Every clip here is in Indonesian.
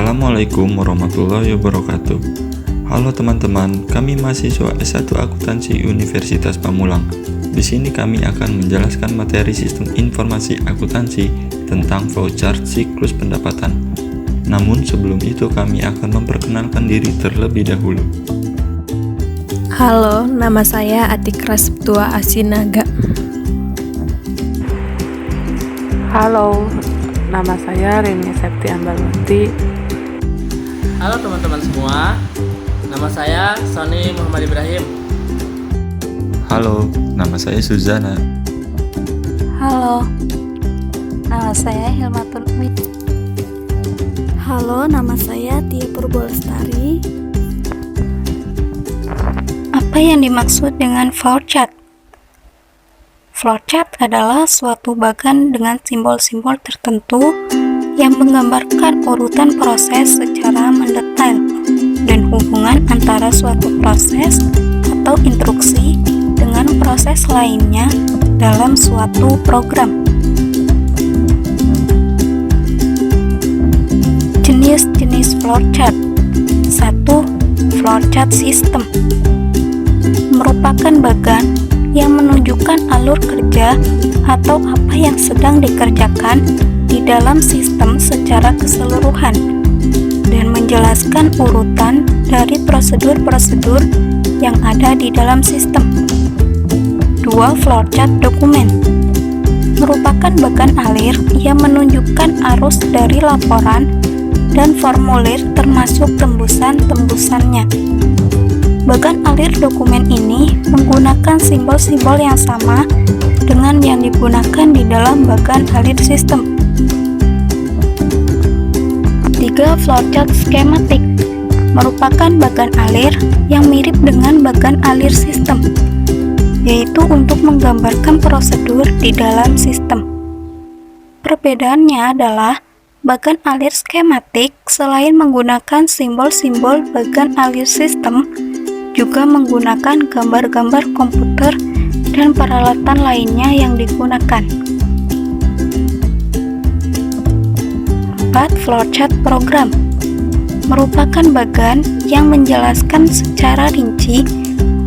Assalamualaikum warahmatullahi wabarakatuh. Halo teman-teman, kami mahasiswa S1 Akuntansi Universitas Pamulang. Di sini kami akan menjelaskan materi sistem informasi akuntansi tentang flowchart siklus pendapatan. Namun sebelum itu kami akan memperkenalkan diri terlebih dahulu. Halo, nama saya Atik Rastua Asinaga. Halo, nama saya Rini Septi Ambalwati. Halo teman-teman semua, nama saya Sony Muhammad Ibrahim. Halo, nama saya Suzana. Halo, nama saya Hilmatul Umi. Halo, nama saya Tia Purbolestari. Apa yang dimaksud dengan flowchart? Flowchart adalah suatu bagan dengan simbol-simbol tertentu yang menggambarkan urutan proses secara mendetail dan hubungan antara suatu proses atau instruksi dengan proses lainnya dalam suatu program. Jenis-jenis flowchart. 1. Flowchart system merupakan bagan yang menunjukkan alur kerja atau apa yang sedang dikerjakan di dalam sistem secara keseluruhan dan menjelaskan urutan dari prosedur-prosedur yang ada di dalam sistem. 2. Flowchart dokumen merupakan bagan alir yang menunjukkan arus dari laporan dan formulir termasuk tembusan-tembusannya. Bagan alir dokumen ini menggunakan simbol-simbol yang sama dengan yang digunakan di dalam bagan alir sistem. 3. Flowchart skematik merupakan bagan alir yang mirip dengan bagan alir sistem, yaitu untuk menggambarkan prosedur di dalam sistem. Perbedaannya adalah bagan alir skematik selain menggunakan simbol-simbol bagan alir sistem, juga menggunakan gambar-gambar komputer dan peralatan lainnya yang digunakan. 4. Flowchart program merupakan bagan yang menjelaskan secara rinci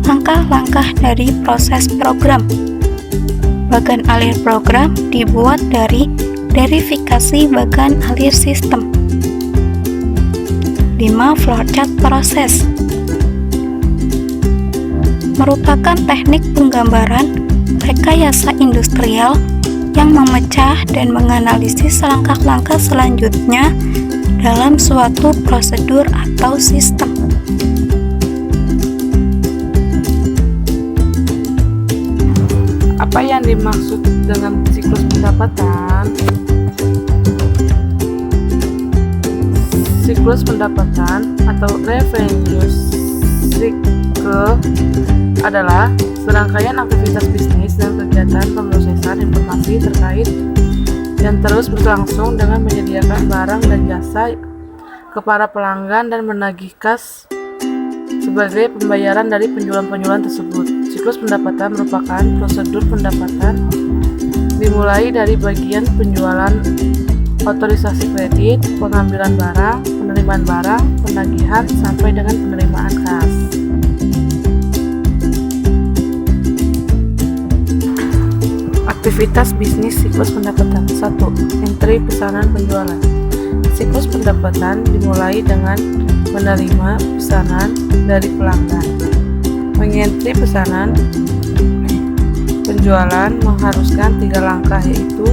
langkah-langkah dari proses program. Bagan alir program dibuat dari verifikasi bagan alir sistem. 5. Flowchart proses merupakan teknik penggambaran rekayasa industrial yang memecah dan menganalisis langkah-langkah selanjutnya dalam suatu prosedur atau sistem. Apa yang dimaksud dengan siklus pendapatan? Siklus pendapatan atau revenue cycle adalah serangkaian aktivitas bisnis dan kegiatan pemrosesan informasi terkait yang terus berlangsung dengan menyediakan barang dan jasa kepada pelanggan dan menagih kas sebagai pembayaran dari penjualan-penjualan tersebut. Siklus pendapatan merupakan prosedur pendapatan dimulai dari bagian penjualan, otorisasi kredit, pengambilan barang, penerimaan barang, penagihan, sampai dengan penerimaan kas. Aktivitas bisnis siklus pendapatan. 1. Entry pesanan penjualan. Siklus pendapatan dimulai dengan menerima pesanan dari pelanggan. Mengentri pesanan penjualan mengharuskan 3 langkah, yaitu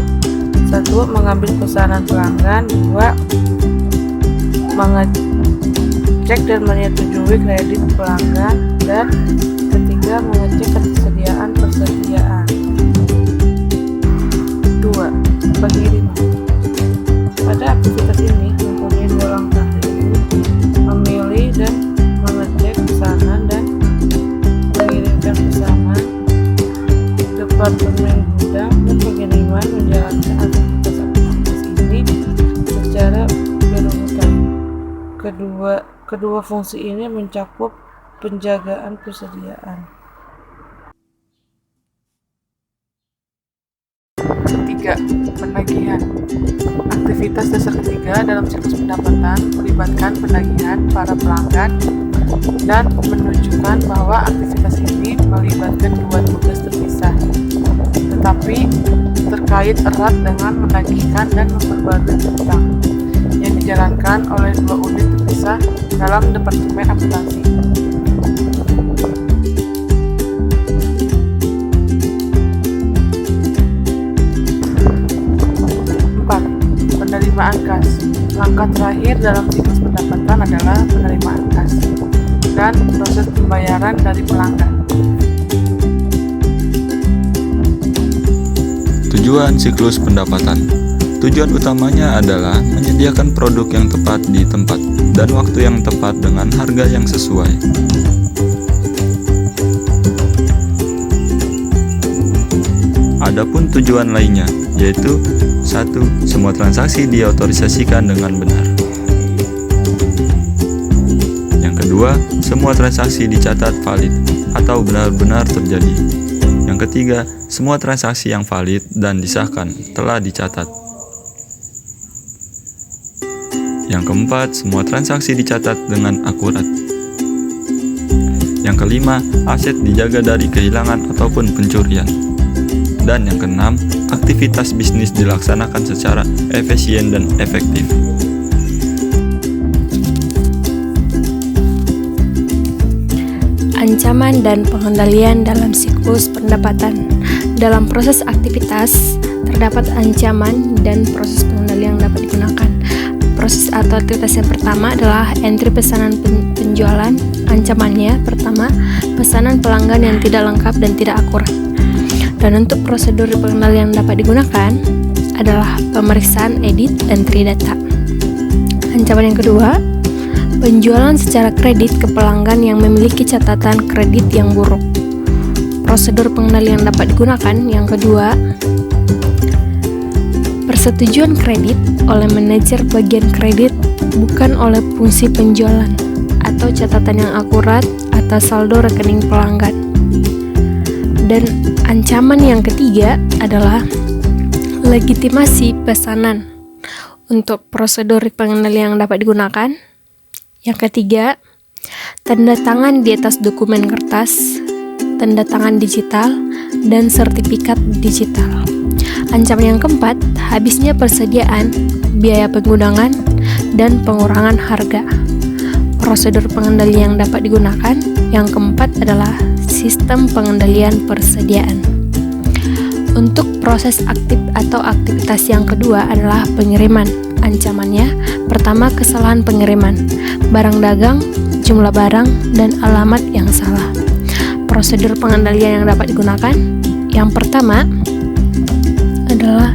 1. Mengambil pesanan pelanggan. 2. Mengecek dan menyetujui kredit pelanggan. Dan ketiga, mengecek ketersediaan persediaan. 2. Pengiriman. Pada aktivitas ini mempunyai 2 langkah, yaitu memilih dan mengecek pesanan dan mengirimkan pesanan. Departemen gudang dan pengiriman menjalankan aktivitas ini secara berurutan. Kedua fungsi ini mencakup penjagaan persediaan. 3. Penagihan. aktivitas dasar ketiga dalam siklus pendapatan melibatkan penagihan para pelanggan dan menunjukkan bahwa aktivitas ini melibatkan dua tugas terpisah, tetapi terkait erat dengan menagihkan dan memperbarui piutang yang dijalankan oleh dua unit terpisah dalam Departemen Akuntansi. 4. Penerimaan kas. Langkah terakhir dalam siklus pendapatan adalah penerimaan kas dan proses pembayaran dari pelanggan. Tujuan siklus pendapatan. Tujuan utamanya adalah menyediakan produk yang tepat di tempat dan waktu yang tepat dengan harga yang sesuai. Adapun tujuan lainnya, yaitu 1. Semua transaksi diotorisasikan dengan benar. Yang kedua, semua transaksi dicatat valid atau benar-benar terjadi. Yang ketiga, semua transaksi yang valid dan disahkan telah dicatat. Yang keempat, semua transaksi dicatat dengan akurat. Yang kelima, aset dijaga dari kehilangan ataupun pencurian. Dan yang keenam, aktivitas bisnis dilaksanakan secara efisien dan efektif. Ancaman dan pengendalian dalam siklus pendapatan. Dalam proses aktivitas, terdapat ancaman dan proses pengendalian yang dapat digunakan. Proses atau aktivitas yang pertama adalah entry pesanan penjualan. Ancamannya, pertama, pesanan pelanggan yang tidak lengkap dan tidak akurat. Dan untuk prosedur pengendalian yang dapat digunakan adalah pemeriksaan edit entry data. Ancaman yang kedua, penjualan secara kredit ke pelanggan yang memiliki catatan kredit yang buruk. Prosedur pengendalian yang dapat digunakan yang kedua, persetujuan kredit oleh manajer bagian kredit bukan oleh fungsi penjualan atau catatan yang akurat atas saldo rekening pelanggan. Dan ancaman yang ketiga adalah legitimasi pesanan. Untuk prosedur pengendalian yang dapat digunakan yang ketiga, tanda tangan di atas dokumen kertas, tanda tangan digital, dan sertifikat digital. Ancaman yang keempat, habisnya persediaan, biaya penggunaan, dan pengurangan harga. Prosedur pengendalian yang dapat digunakan yang keempat adalah sistem pengendalian persediaan. Untuk proses aktif atau aktivitas yang kedua adalah pengiriman. Ancamannya, pertama, kesalahan pengiriman, barang dagang, jumlah barang, dan alamat yang salah. Prosedur pengendalian yang dapat digunakan yang pertama adalah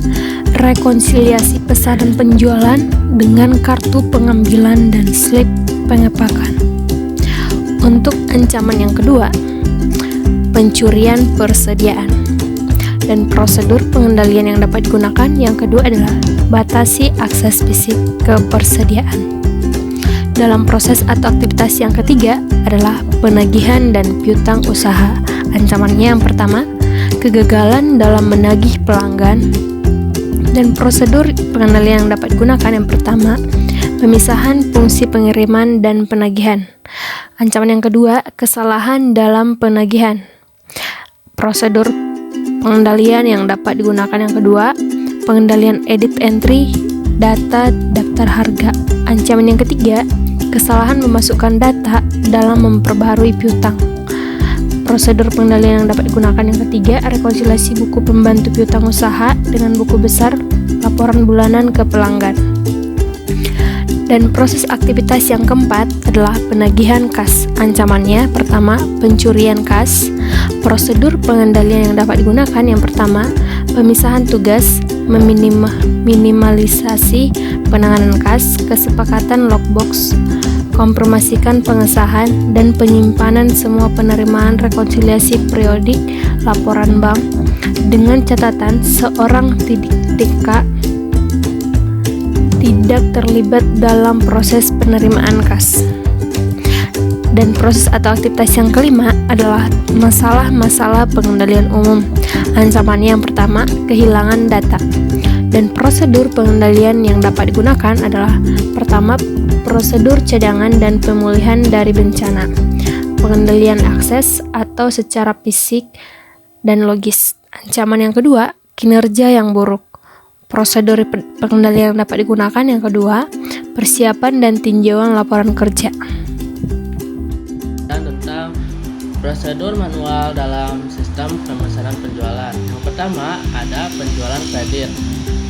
rekonsiliasi pesanan penjualan dengan kartu pengambilan dan slip pengepakan. Untuk ancaman yang kedua, pencurian persediaan. Dan prosedur pengendalian yang dapat digunakan yang kedua adalah batasi akses fisik ke persediaan. Dalam proses atau aktivitas yang ketiga adalah penagihan dan piutang usaha. Ancamannya yang pertama, kegagalan dalam menagih pelanggan. Dan prosedur pengendalian yang dapat digunakan yang pertama, pemisahan fungsi pengiriman dan penagihan. Ancaman yang kedua, kesalahan dalam penagihan. Prosedur pengendalian yang dapat digunakan yang kedua, pengendalian edit entry data daftar harga. Ancaman yang ketiga, kesalahan memasukkan data dalam memperbarui piutang. Prosedur pengendalian yang dapat digunakan yang ketiga, rekonsiliasi buku pembantu piutang usaha dengan buku besar laporan bulanan ke pelanggan. Dan proses aktivitas yang keempat adalah penagihan kas. Ancamannya pertama, pencurian kas. Prosedur pengendalian yang dapat digunakan yang pertama, pemisahan tugas, meminimalisasi penanganan kas, kesepakatan lockbox, konfirmasikan pengesahan dan penyimpanan semua penerimaan rekonsiliasi periodik laporan bank dengan catatan seorang TK tidak terlibat dalam proses penerimaan kas. Dan proses atau aktivitas yang kelima adalah masalah-masalah pengendalian umum. Ancamannya yang pertama, kehilangan data. Dan prosedur pengendalian yang dapat digunakan adalah: pertama, prosedur cadangan dan pemulihan dari bencana, pengendalian akses atau secara fisik dan logis. Ancaman yang kedua, kinerja yang buruk. Prosedur pengendalian yang dapat digunakan yang kedua, persiapan dan tinjauan laporan kerja. Dan tentang prosedur manual dalam sistem pemesanan penjualan. Yang pertama ada penjualan kredit.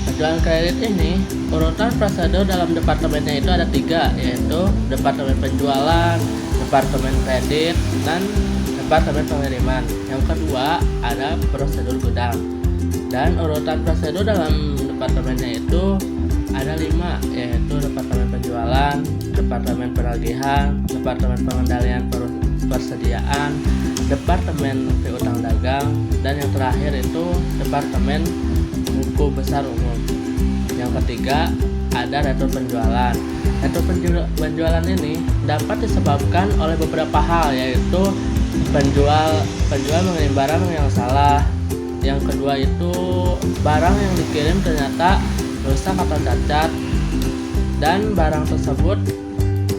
Penjualan kredit ini urutan prosedur dalam departemennya itu ada 3, yaitu departemen penjualan, departemen kredit, dan departemen pengiriman. Yang kedua ada prosedur gudang. Dan urutan prosedur dalam departemennya itu ada 5, yaitu departemen penjualan, departemen penagihan, departemen pengendalian persediaan, departemen piutang dagang, dan yang terakhir itu departemen buku besar umum. Yang ketiga ada retur penjualan. Retur penjualan ini dapat disebabkan oleh beberapa hal, yaitu penjual mengirim barang yang salah. Yang kedua itu barang yang dikirim ternyata rusak atau cacat, dan barang tersebut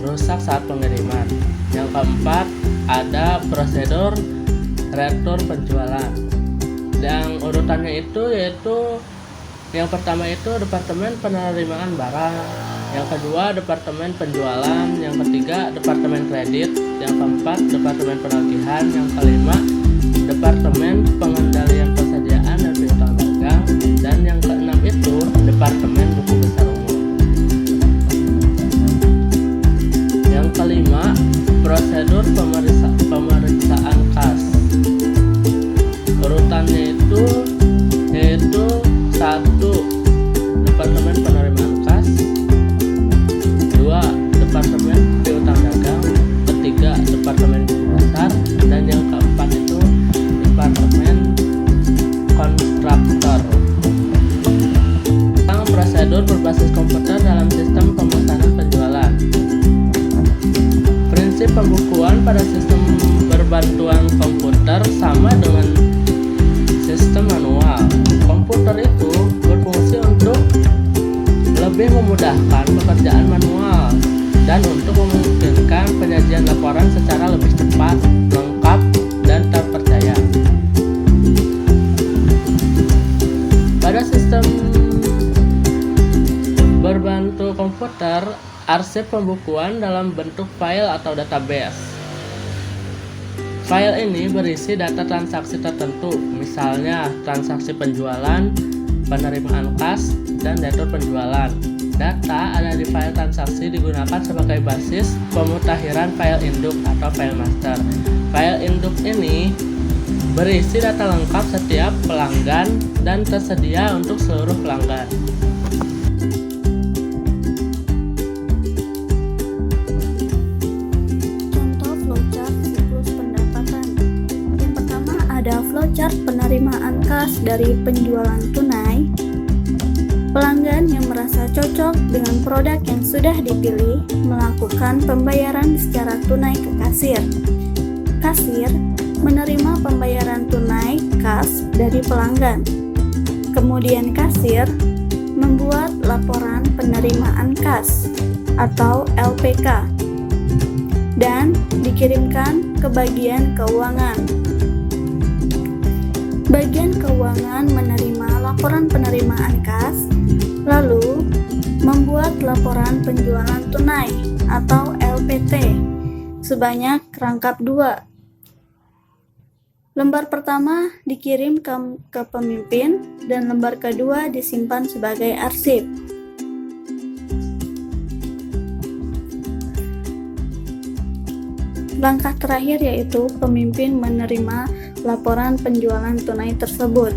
rusak saat pengiriman. Yang keempat ada prosedur retur penjualan. Yang urutannya itu yaitu yang pertama itu departemen penerimaan barang, yang kedua departemen penjualan, yang ketiga departemen kredit, yang keempat departemen penagihan, yang kelima departemen pengendalian persediaan dan piutang dagang, dan yang keenam itu departemen buku besar umum. Yang kelima prosedur pemeriksaan kas. Urutannya itu yaitu 1. Departemen penerimaan kas, 2. Departemen piutang dagang, ketiga departemen buku besar, dan yang keempat itu departemen kontraktor. Tentang prosedur berbasis komputer dalam sistem pemesanan penjualan. Prinsip pembukuan pada sistem berbantuan komputer sama dengan sistem manual. Komputer itu berfungsi untuk lebih memudahkan pekerjaan manual dan untuk memungkinkan penyajian laporan secara lebih cepat, lengkap, dan terpercaya. Pada sistem berbantu komputer, arsip pembukuan dalam bentuk file atau database. File ini berisi data transaksi tertentu, misalnya transaksi penjualan, penerimaan kas, dan retur penjualan. Data ada di file transaksi digunakan sebagai basis pemutakhiran file induk atau file master. File induk ini berisi data lengkap setiap pelanggan dan tersedia untuk seluruh pelanggan. Contoh flowchart siklus pendapatan. Yang pertama ada flowchart penerimaan kas dari penjualan tunai. Pelanggan yang merasa cocok dengan produk yang sudah dipilih melakukan pembayaran secara tunai ke kasir. Kasir menerima pembayaran tunai kas dari pelanggan. Kemudian kasir membuat laporan penerimaan kas atau LPK dan dikirimkan ke bagian keuangan. Bagian keuangan menerima laporan penerimaan kas, lalu membuat laporan penjualan tunai atau LPT sebanyak rangkap 2. Lembar pertama dikirim ke pemimpin dan lembar kedua disimpan sebagai arsip. Langkah terakhir yaitu pemimpin menerima laporan penjualan tunai tersebut.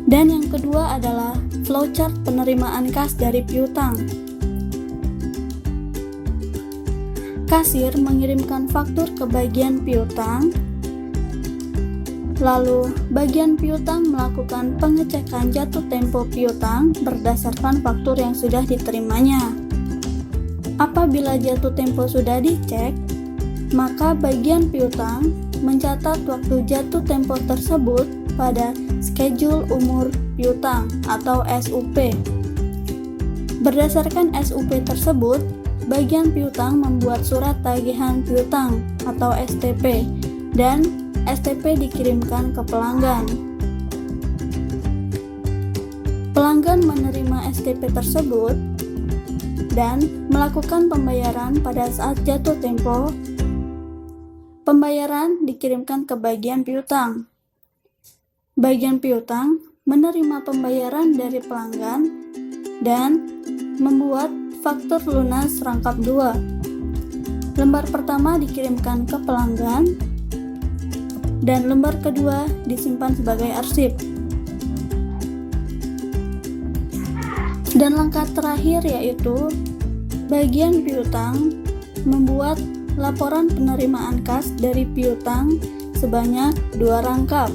Dan yang kedua adalah flowchart penerimaan kas dari piutang. Kasir mengirimkan faktur ke bagian piutang, lalu bagian piutang melakukan pengecekan jatuh tempo piutang berdasarkan faktur yang sudah diterimanya. Apabila jatuh tempo sudah dicek, maka bagian piutang mencatat waktu jatuh tempo tersebut pada schedule umur piutang atau SUP. Berdasarkan SUP tersebut, bagian piutang membuat surat tagihan piutang atau STP dan STP dikirimkan ke pelanggan. Pelanggan menerima STP tersebut dan melakukan pembayaran pada saat jatuh tempo. Pembayaran dikirimkan ke bagian piutang. Bagian piutang menerima pembayaran dari pelanggan dan membuat faktur lunas rangkap 2. Lembar pertama dikirimkan ke pelanggan dan lembar kedua disimpan sebagai arsip. Dan langkah terakhir yaitu bagian piutang membuat laporan penerimaan kas dari piutang sebanyak 2 rangkap.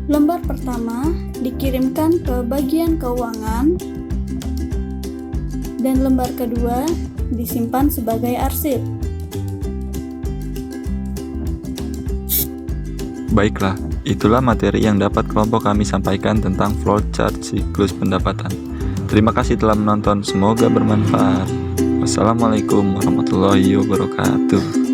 Lembar pertama dikirimkan ke bagian keuangan dan lembar kedua disimpan sebagai arsip. Baiklah, itulah materi yang dapat kelompok kami sampaikan tentang flowchart siklus pendapatan. Terima kasih telah menonton, semoga bermanfaat. Wassalamualaikum warahmatullahi wabarakatuh.